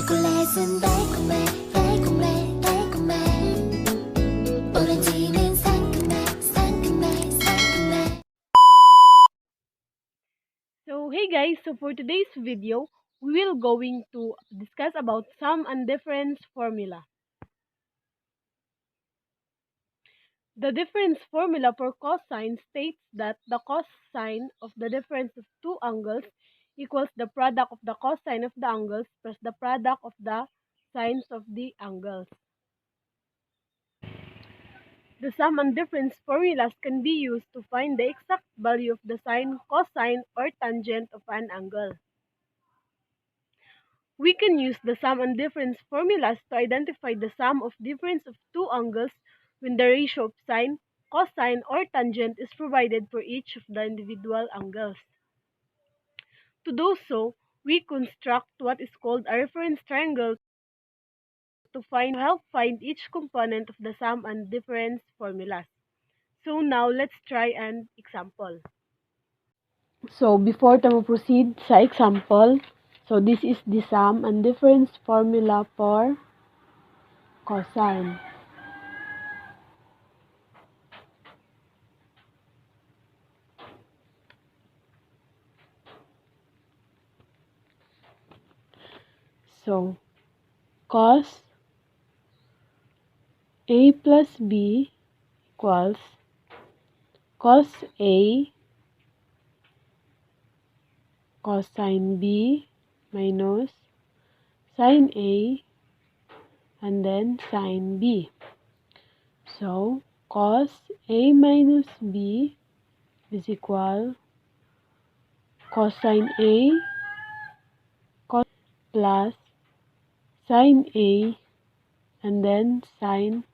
초콜릿은 달콤해 달콤해 달콤해 오렌지는 상큼해 상큼해 상큼해. So hey guys, so for today's video, we will going to discuss about sum and difference formula. The difference formula for cosine states that the cosine of the difference of two angles equals the product of the cosine of the angles plus the product of the sines of the angles. The sum and difference formulas can be used to find the exact value of the sine, cosine, or tangent of an angle. We can use the sum and difference formulas to identify the sum of difference of two angles when the ratio of sine, cosine, or tangent is provided for each of the individual angles. To do so, we construct what is called a reference triangle to help find each component of the sum and difference formulas. So now let's try an example. So before tayo proceed sa example, so this is the sum and difference formula for cosine. So cos A plus B equals cos A cosine B minus sine A and then sine B. So cos A minus B is equal cosine A cos plus sine A and then sine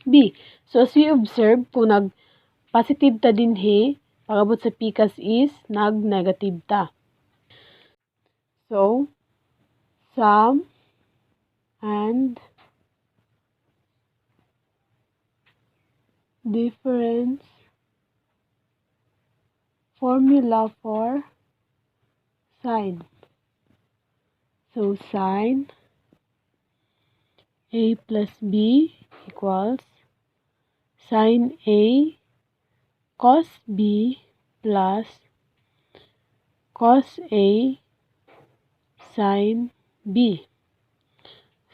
B. So as we observe, kung nag-positive ta dinhi, pagabot sa pikas is nag-negative ta. So, sum and difference formula for sine. So, sine A plus B equals sine A cos B plus cos A sine B.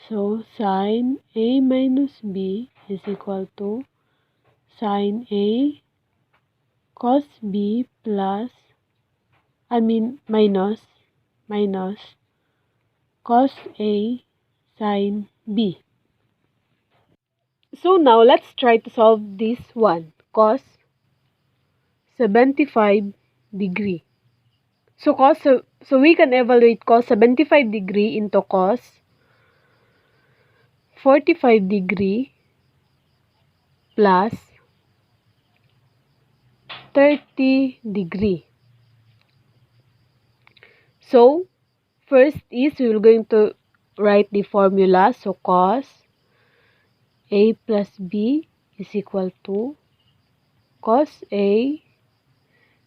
So, sine A minus B is equal to sine A cos B plus, minus cos A sine B. So now let's try to solve this one. Cos 75 degree. So we can evaluate cos 75 degree into cos 45 degree plus 30 degree. So first is we will going to write the formula. So cos A plus B is equal to cos A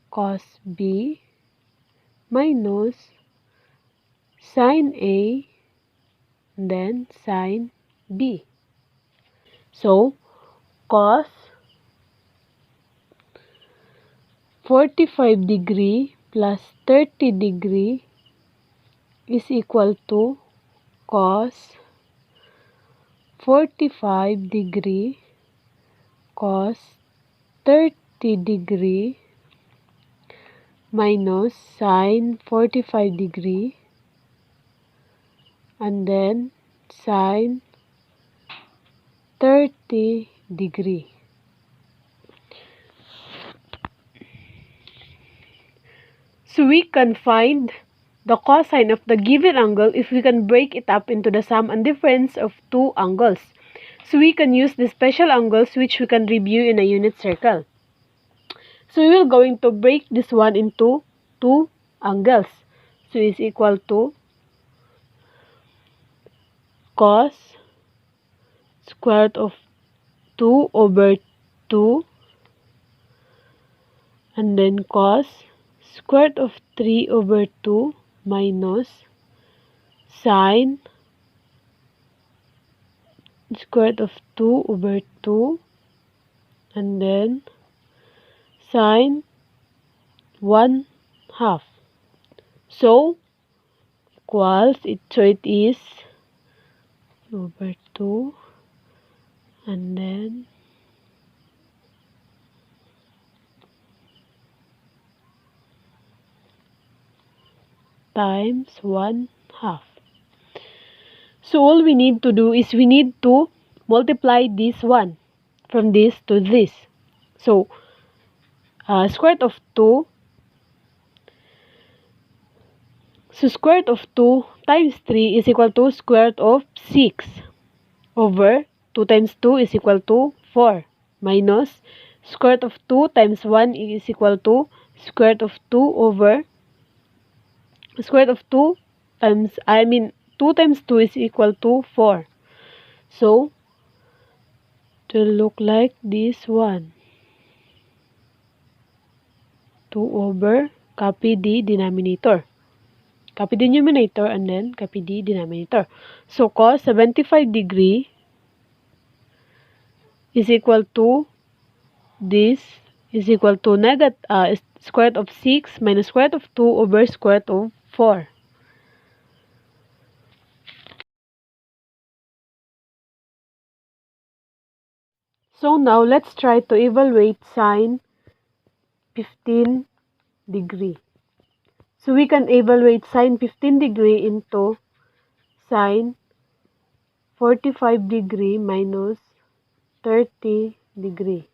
cos B minus sine A and then sine B. So cos 45 degree plus 30 degree is equal to cos 45 degree cos 30 degree minus sine 45 degree and then sine 30 degree. So we can find the cosine of the given angle if we can break it up into the sum and difference of two angles. So we can use the special angles which we can review in a unit circle. So we will going to break this one into two angles. So is equal to cos square root of 2 over 2 and then cos square root of 3 over 2 minus sine square root of 2 over 2, and then sine 1/2. So equals it. So it is over 2, and then times 1/2. So all we need to do is we need to multiply this one from this to this. So square root of 2. So square root of 2 times 3 is equal to square root of 6 over 2 times 2 is equal to 4 minus square root of 2 times 1 is equal to square root of 2 over square root of 2 times 2 times 2 is equal to 4. So it will look like this one. 2 over, copy the denominator. Copy the numerator and then copy the denominator. So cos 75 degree is equal to this is equal to square root of 6 minus square root of 2 over square root of 4. So now let's try to evaluate sine 15 degree. So we can evaluate sine 15 degree into sine 45 degree minus 30 degree.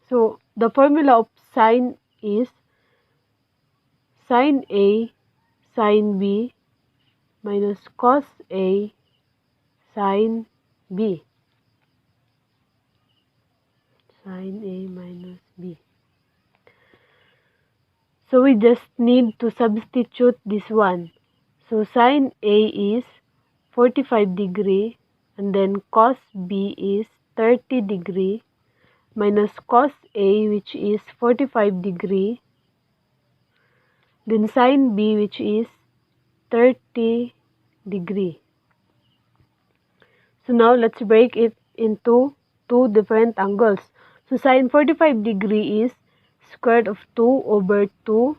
So the formula of sine is sine A sine B minus cos A sine B. Sine A minus B. So we just need to substitute this one. So sine A is 45 degree and then cos B is 30 degree minus cos A which is 45 degree, then sine B which is 30 degree. So now let's break it into two different angles. So sine 45 degree is square root of 2 over 2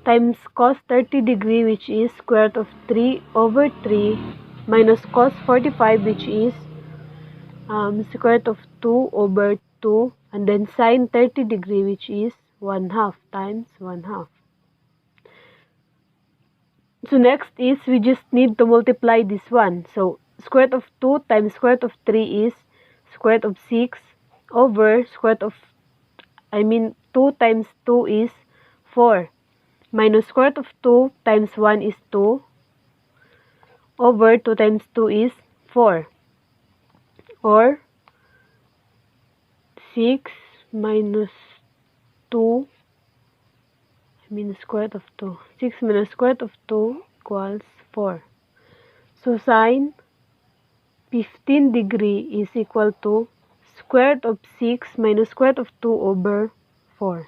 times cos 30 degree which is square root of 3 over 3 minus cos 45 which is square root of 2 over 2 and then sine 30 degree which is 1/2 times 1/2. So next is we just need to multiply this one. So square root of 2 times square root of 3 is square root of 6 over square root of 2 times 2 is 4 minus square root of 2 times 1 is 2 over 2 times 2 is 4 or 6 minus 2 square root of 2. 6 minus square root of 2 equals 4. So sine 15 degree is equal to square root of 6 minus square root of 2 over 4.